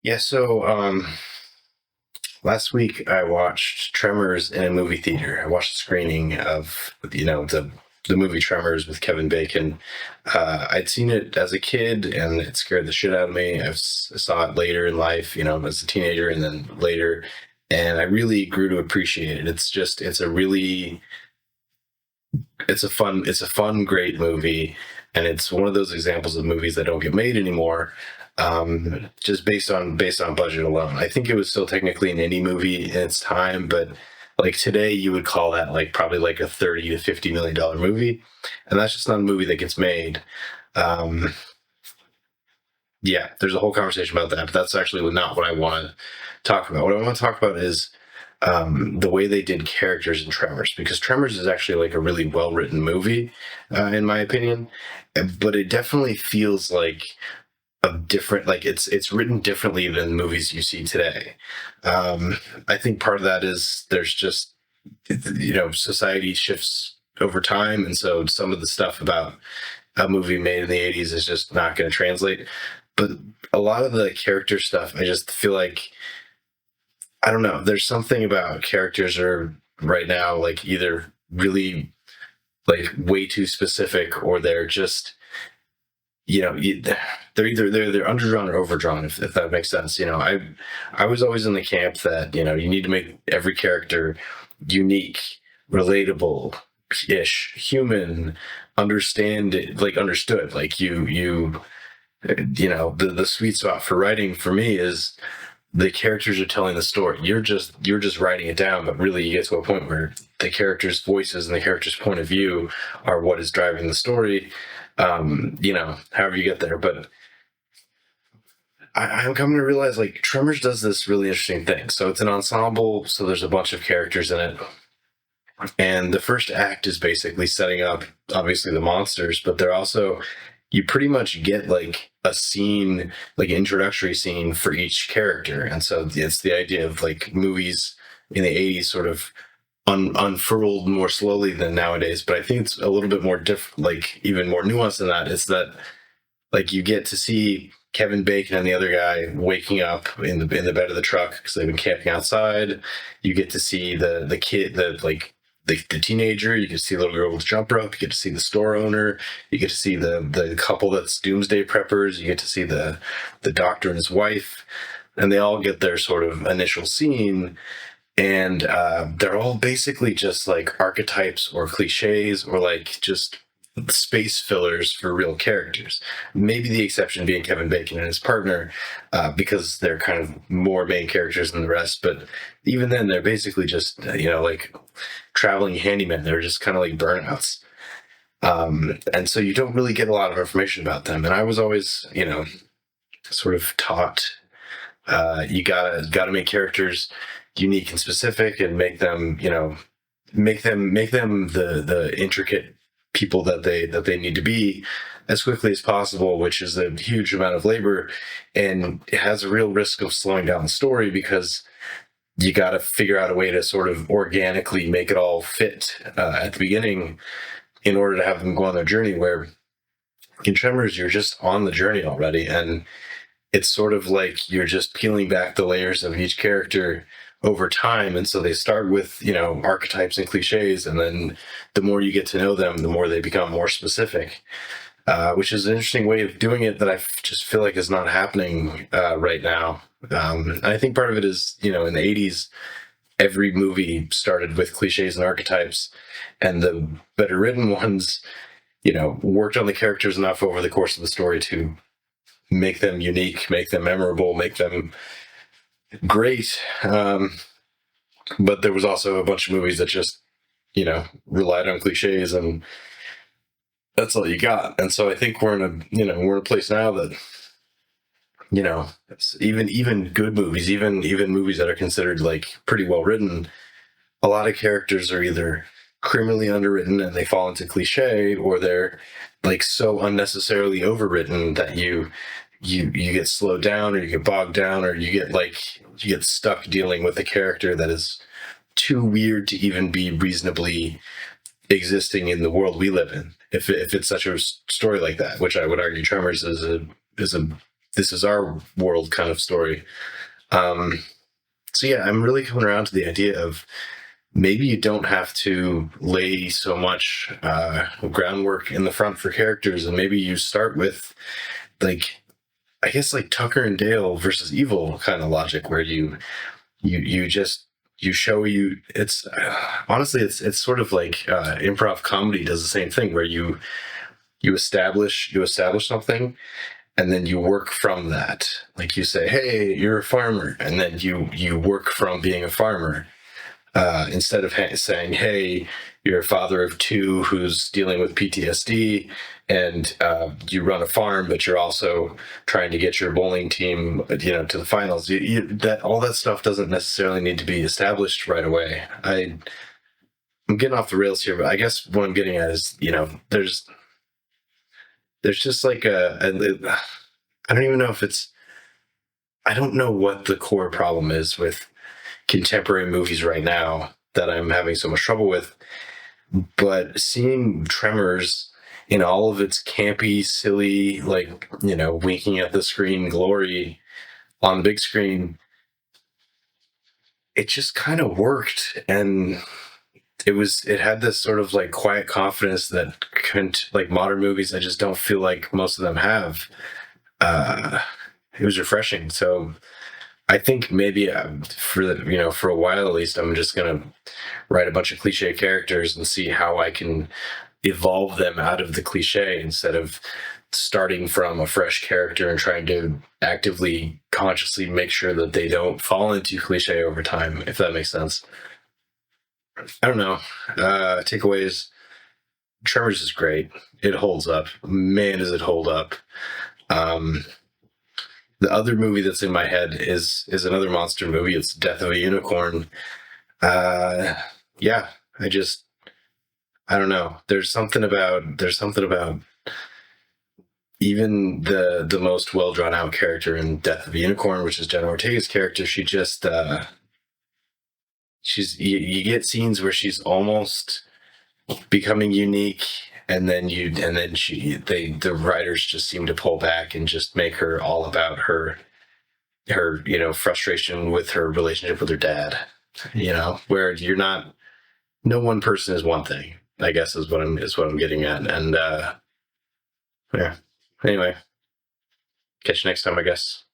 Yeah, last week I watched Tremors in a movie theater. I watched a screening of the movie Tremors with Kevin Bacon. I'd seen it as a kid and it scared the shit out of me. Saw it later in life, as a teenager and then later, and I really grew to appreciate it. It's a fun, great movie, and it's one of those examples of movies that don't get made anymore, just based on budget alone. I think it was still technically an indie movie in its time, but like today, you would call that like probably like a 30 to $50 million movie, and that's just not a movie that gets made. Um, yeah, there's a whole conversation about that, but that's actually not what I want to talk about. What I want to talk about is the way they did characters in Tremors, because Tremors is actually like a really well written movie, in my opinion, but it definitely feels like a different, like it's written differently than movies you see today. Um, I think part of that is there's just society shifts over time, and so some of the stuff about a movie made in the 80s is just not going to translate. But a lot of the character stuff, I just feel like I don't know. There's something about characters are right now like either really like way too specific, or they're just they're either they're underdrawn or overdrawn, if that makes sense. I was always in the camp that you need to make every character unique, relatable ish, human, understand it, like understood, like the sweet spot for writing for me is the characters are telling the story. You're just writing it down, but really you get to a point where the characters' voices and the characters' point of view are what is driving the story. However you get there. But I'm coming to realize like Tremors does this really interesting thing. So it's an ensemble, so there's a bunch of characters in it. And the first act is basically setting up obviously the monsters, but they're also you pretty much get like a scene, like an introductory scene for each character. And so it's the idea of like movies in the 80s sort of unfurled more slowly than nowadays. But I think it's a little bit more like even more nuanced than that. It's that like you get to see Kevin Bacon and the other guy waking up in the bed of the truck because they've been camping outside. You get to see the kid, the teenager. You get to see the little girl with the jump rope. You get to see the store owner. You get to see the couple that's doomsday preppers. You get to see the doctor and his wife, and they all get their sort of initial scene. And they're all basically just like archetypes or cliches or like just space fillers for real characters. Maybe the exception being Kevin Bacon and his partner, because they're kind of more main characters than the rest. But even then, they're basically just like traveling handymen. They're just kind of like burnouts. And so you don't really get a lot of information about them. And I was always, sort of taught you gotta make characters unique and specific and make them, make them the intricate people that they need to be as quickly as possible, which is a huge amount of labor, and it has a real risk of slowing down the story because you got to figure out a way to sort of organically make it all fit at the beginning in order to have them go on their journey. Where in Tremors, you're just on the journey already, and it's sort of like you're just peeling back the layers of each character over time. And so they start with archetypes and cliches, and then the more you get to know them, the more they become more specific, which is an interesting way of doing it that just feel like is not happening right now. And I think part of it is in the 80s every movie started with cliches and archetypes, and the better written ones worked on the characters enough over the course of the story to make them unique, make them memorable, make them great. But there was also a bunch of movies that just, relied on cliches, and that's all you got. And so I think we're in a place now that, even good movies, even movies that are considered like pretty well written, a lot of characters are either criminally underwritten and they fall into cliche, or they're like so unnecessarily overwritten that you get slowed down, or you get bogged down, or you get stuck dealing with a character that is too weird to even be reasonably existing in the world we live in. If it's such a story like that, which I would argue Tremors is a this is our world kind of story. Um, so yeah, I'm really coming around to the idea of maybe you don't have to lay so much groundwork in the front for characters, and maybe you start with like, I guess like Tucker and Dale versus Evil kind of logic, where you just you show you it's honestly it's sort of like improv comedy does the same thing, where you establish something, and then you work from that. Like you say, hey, you're a farmer, and then you work from being a farmer, instead of saying, hey, you're a father of two who's dealing with PTSD, and you run a farm, but you're also trying to get your bowling team, to the finals. That all that stuff doesn't necessarily need to be established right away. I'm getting off the rails here, but I guess what I'm getting at is, there's just like I don't even know if it's, I don't know what the core problem is with contemporary movies right now that I'm having so much trouble with. But seeing Tremors in all of its campy, silly, like, winking at the screen glory on the big screen, it just kind of worked. And it had this sort of like quiet confidence that couldn't, like, modern movies, I just don't feel like most of them have. It was refreshing. So I think maybe for a while at least, I'm just gonna write a bunch of cliche characters and see how I can evolve them out of the cliche, instead of starting from a fresh character and trying to actively, consciously make sure that they don't fall into cliche over time, if that makes sense. I don't know. Takeaways. Tremors is great. It holds up. Man, does it hold up. Um, the other movie that's in my head is another monster movie. It's Death of a Unicorn. Uh, yeah, I don't know. There's something about even the most well drawn out character in Death of a Unicorn, which is Jenna Ortega's character. She just you get scenes where she's almost becoming unique, and then the writers just seem to pull back and just make her all about her frustration with her relationship with her dad, where you're not, no one person is one thing, I guess, is what I'm getting at. And yeah, anyway, catch you next time, I guess.